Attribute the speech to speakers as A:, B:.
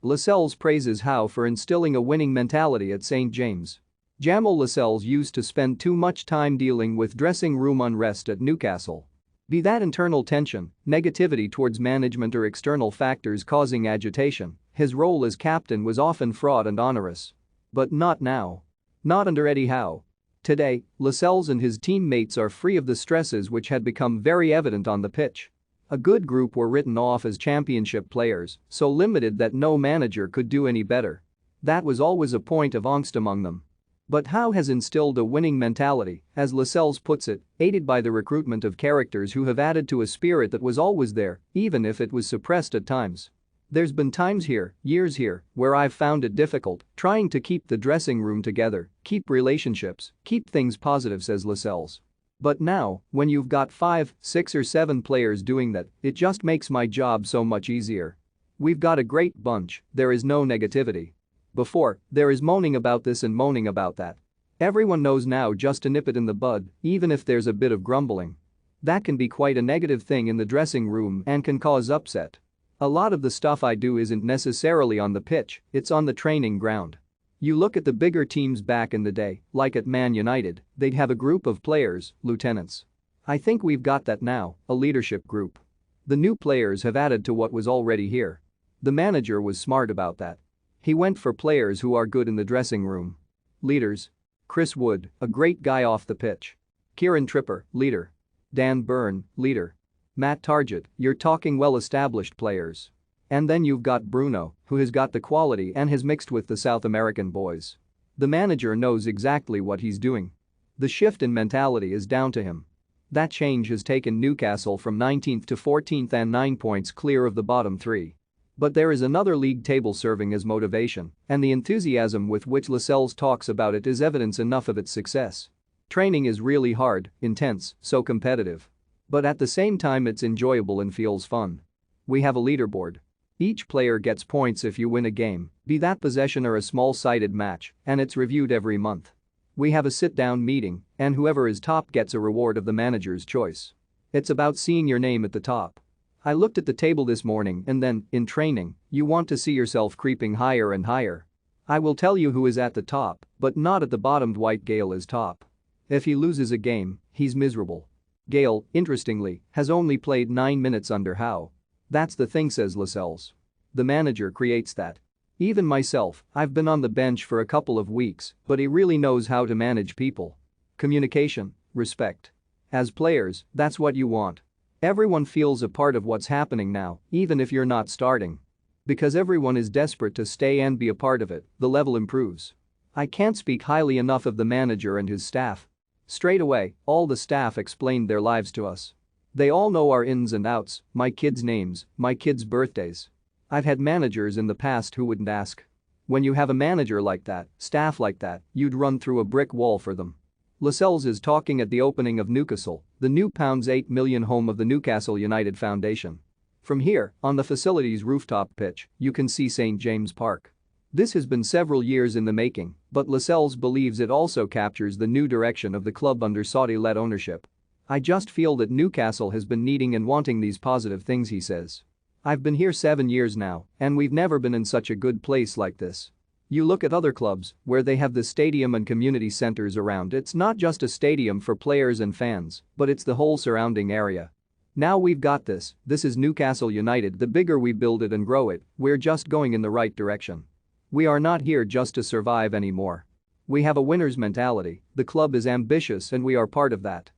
A: Lascelles praises Howe for instilling a winning mentality at St. James. Jamal Lascelles used to spend too much time dealing with dressing room unrest at Newcastle. Be that internal tension, negativity towards management or external factors causing agitation, his role as captain was often fraught and onerous. But not now. Not under Eddie Howe. Today, Lascelles and his teammates are free of the stresses which had become very evident on the pitch. A good group were written off as championship players, so limited that no manager could do any better. That was always a point of angst among them. But Howe has instilled a winning mentality, as Lascelles puts it, aided by the recruitment of characters who have added to a spirit that was always there, even if it was suppressed at times. There's been times here, years here, where I've found it difficult trying to keep the dressing room together, keep relationships, keep things positive, says Lascelles. But now, when you've got 5, 6 or 7 players doing that, it just makes my job so much easier. We've got a great bunch, there is no negativity. Before, there is moaning about this and moaning about that. Everyone knows now just to nip it in the bud, even if there's a bit of grumbling. That can be quite a negative thing in the dressing room and can cause upset. A lot of the stuff I do isn't necessarily on the pitch, it's on the training ground. You look at the bigger teams back in the day, like at Man United, they'd have a group of players, lieutenants. I think we've got that now, a leadership group. The new players have added to what was already here. The manager was smart about that. He went for players who are good in the dressing room. Leaders. Chris Wood, a great guy off the pitch. Kieran Tripper, leader. Dan Burn, leader. Matt Targett, you're talking well-established players. And then you've got Bruno, who has got the quality and has mixed with the South American boys. The manager knows exactly what he's doing. The shift in mentality is down to him. That change has taken Newcastle from 19th to 14th and 9 points clear of the bottom 3. But there is another league table serving as motivation, and the enthusiasm with which Lascelles talks about it is evidence enough of its success. Training is really hard, intense, so competitive. But at the same time it's enjoyable and feels fun. We have a leaderboard. Each player gets points if you win a game, be that possession or a small-sided match, and it's reviewed every month. We have a sit-down meeting, and whoever is top gets a reward of the manager's choice. It's about seeing your name at the top. I looked at the table this morning and then, in training, you want to see yourself creeping higher and higher. I will tell you who is at the top, but not at the bottom. Dwight Gale is top. If he loses a game, he's miserable. Gale, interestingly, has only played 9 minutes under Howe. That's the thing, says Lascelles. The manager creates that. Even myself, I've been on the bench for a couple of weeks, but he really knows how to manage people. Communication, respect. As players, that's what you want. Everyone feels a part of what's happening now, even if you're not starting. Because everyone is desperate to stay and be a part of it, the level improves. I can't speak highly enough of the manager and his staff. Straight away, all the staff explained their lives to us. They all know our ins and outs, my kids' names, my kids' birthdays. I've had managers in the past who wouldn't ask. When you have a manager like that, staff like that, you'd run through a brick wall for them. Lascelles is talking at the opening of Newcastle, the new £8 million home of the Newcastle United Foundation. From here, on the facility's rooftop pitch, you can see St. James Park. This has been several years in the making, but Lascelles believes it also captures the new direction of the club under Saudi-led ownership. I just feel that Newcastle has been needing and wanting these positive things, he says. I've been here 7 years now, and we've never been in such a good place like this. You look at other clubs, where they have the stadium and community centers around. It's not just a stadium for players and fans, but it's the whole surrounding area. Now we've got this is Newcastle United. The bigger we build it and grow it, we're just going in the right direction. We are not here just to survive anymore. We have a winner's mentality, the club is ambitious and we are part of that.